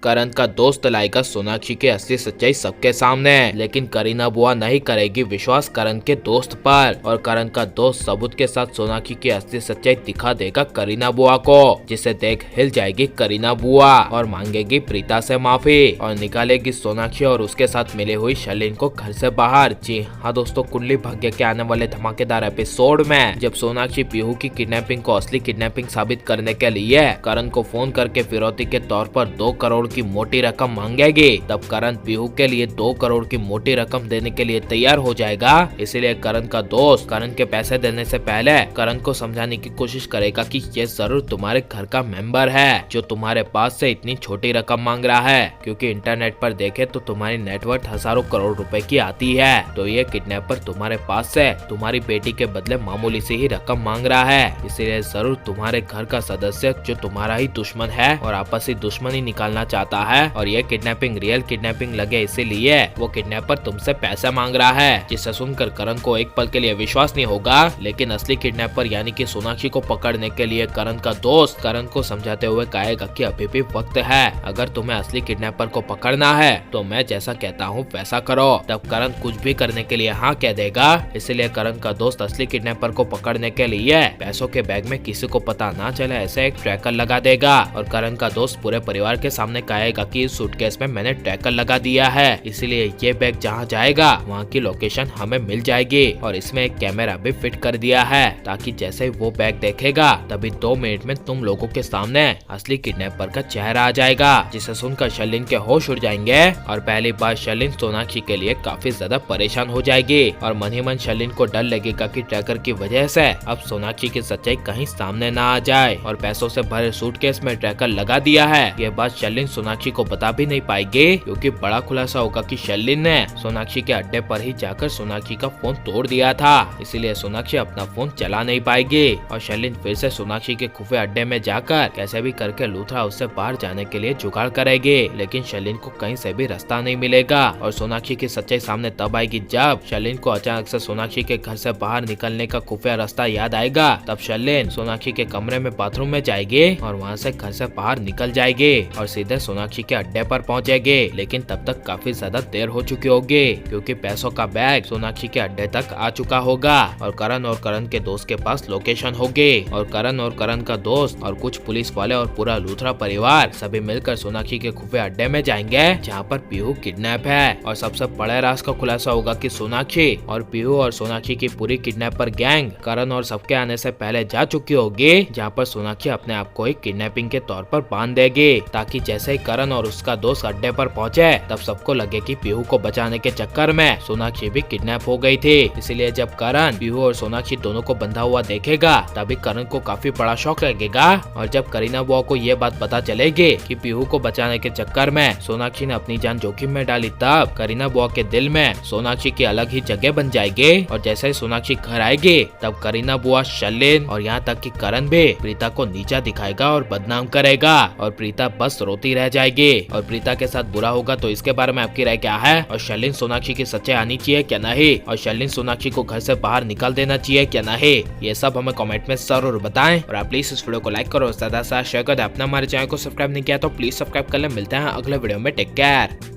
करण का दोस्त लाएगा सोनाक्षी की असली सच्चाई सबके सामने। लेकिन करीना बुआ नहीं करेगी विश्वास करण के दोस्त पर और करण का दोस्त सबूत के साथ सोनाक्षी की असली सच्चाई दिखा देगा करीना बुआ को, जिसे देख हिल जाएगी करीना बुआ और मांगेगी प्रीता से माफी और निकालेगी सोनाक्षी और उसके साथ मिली हुई शर्लिन को घर से बाहर। जी हाँ दोस्तों, कुंडली भाग्य के आने वाले धमाकेदार एपिसोड में जब सोनाक्षी पीहू की किडनैपिंग को असली किडनैपिंग साबित करने के लिए करण को फोन करके फिरौती के तौर पर 2 करोड़ की मोटी रकम मांगेगी, तब करण पीहू के लिए 2 करोड़ की मोटी रकम देने के लिए तैयार हो जाएगा। इसीलिए करण का दोस्त करण के पैसे देने से पहले करण को समझाने की कोशिश करेगा कि ये जरूर तुम्हारे घर का मेंबर है जो तुम्हारे पास से इतनी छोटी रकम मांग रहा है, क्योंकि इंटरनेट पर देखे तो तुम्हारी नेटवर्थ हजारों करोड़ रुपए की आती है। तो ये किडनैपर तुम्हारे पास से तुम्हारी बेटी के बदले मामूली सी ही रकम मांग रहा है, इसीलिए जरूर तुम्हारे घर का सदस्य जो तुम्हारा ही दुश्मन है और आपसी दुश्मनी निकालना चाहता है और ये किडनैपिंग रियल किडनैपिंग लगे इसीलिए वो किडनैपर तुमसे पैसा मांग रहा है। जिसे सुनकर करण को एक पल के लिए विश्वास नहीं होगा, लेकिन असली किडनैपर यानी कि सोनाक्षी को पकड़ने के लिए करण का दोस्त करण को समझाते हुए कहेगा कि अभी भी वक्त है, अगर तुम्हें असली किडनैपर को पकड़ना है तो मैं जैसा कहता हूँ वैसा करो। तब करण कुछ भी करने के लिए हाँ कह देगा। इसलिए करण का दोस्त असली किडनैपर को पकड़ने के लिए पैसों के बैग में किसी को पता ना चले ऐसे एक ट्रैकर लगा देगा और करण का दोस्त पूरे परिवार के सामने कहेगा कि इस सूटकेस में मैंने ट्रैकर लगा दिया है, इसलिए ये बैग जहाँ जाएगा वहाँ की लोकेशन हमें मिल जाएगी और इसमें एक कैमरा भी फिट कर दिया है ताकि जैसे ही वो बैग देखेगा तभी 2 मिनट में तुम लोगों के सामने असली किडनैपर का चेहरा आ जाएगा। जिसे सुनकर शर्लिन के होश उड़ जाएंगे और पहली बार शर्लिन सोनाक्षी के लिए काफी ज्यादा परेशान हो जाएगी और मन ही मन शर्लिन को डर लगेगा कि ट्रैकर की वजह से अब सोनाक्षी की सच्चाई कहीं सामने ना आ जाए और पैसों से भरे सूटकेस में ट्रैकर लगा दिया है। ये बात शर्लिन सोनाक्षी को बता भी नहीं पाएगी, क्योंकि बड़ा खुलासा होगा कि शर्लिन ने सोनाक्षी के अड्डे पर ही जाकर सोनाक्षी का फोन तोड़ दिया था, इसीलिए सोनाक्षी अपना फोन चला नहीं पाएगी और शर्लिन फिर से सोनाक्षी के खुफिया अड्डे में जाकर कैसे भी करके लूथरा उससे बाहर जाने के लिए जुगाड़ करेगी। लेकिन शर्लिन को कहीं से भी रास्ता नहीं मिलेगा और सोनाक्षी की सच्चाई सामने तब आएगी जब शर्लिन को अचानक से सोनाक्षी के घर से बाहर निकलने का खुफिया रास्ता याद आएगा। तब शर्लिन सोनाक्षी के कमरे में बाथरूम में जाएगी और वहाँ से घर से बाहर निकल जाएगी और सीधे सोनाक्षी के अड्डे पर पहुँचेगी। लेकिन तब तक काफी ज्यादा देर हो चुकी होगी, क्योंकि पैसों का बैग सोनाक्षी के अड्डे तक आ चुका होगा और करण के दोस्त के पास लोकेशन होगी और करण का दोस्त और कुछ पुलिस वाले और पूरा लूथरा परिवार सभी मिलकर सोनाक्षी के खुफिया अड्डे में जाएंगे जहाँ पर पीहू किडनैप है और सबसे बड़े राज का खुलासा होगा कि सोनाक्षी और पीहू और सोनाक्षी की पूरी किडनैपर गैंग करण और सबके आने से पहले जा चुकी होगी, जहाँ पर सोनाक्षी अपने आप को एक किडनैपिंग के तौर पर बांध देगी ताकि जैसे ही करण और उसका दोस्त अड्डे पर पहुँचे तब सबको लगे कि पीहू को बचाने के चक्कर में सोनाक्षी भी किडनैप हो गई थी। इसलिए जब करण पीहू और सोनाक्षी दोनों को बंधा हुआ देखेगा तभी करण को काफी बड़ा शौक लगेगा और जब करीना बुआ को ये बात पता चलेगी कि पीहू को बचाने के चक्कर में सोनाक्षी ने अपनी जान जोखिम में डाली, तब करीना बुआ के दिल में सोनाक्षी की अलग ही जगह बन जाएगी और जैसे ही सोनाक्षी घर आएगी तब करीना बुआ, शर्लिन और यहाँ तक कि करण भी प्रीता को नीचा दिखाएगा और बदनाम करेगा और प्रीता बस रोती रह जाएगी और प्रीता के साथ बुरा होगा। तो इसके बारे में आपकी राय क्या है और शर्लिन सोनाक्षी की सच्चाई आनी चाहिए क्या नहीं और शर्लिन सोनाक्षी को घर से बाहर निकाल देना चाहिए क्या नहीं, ये सब हमें कमेंट में जरूर बताएं और आप प्लीज इस वीडियो को लाइक करो, ज्यादा से शेयर कर दे। अपना हमारे चैनल को सब्सक्राइब नहीं किया तो प्लीज सब्सक्राइब कर ले। मिलते हैं अगले वीडियो में, टेक केयर।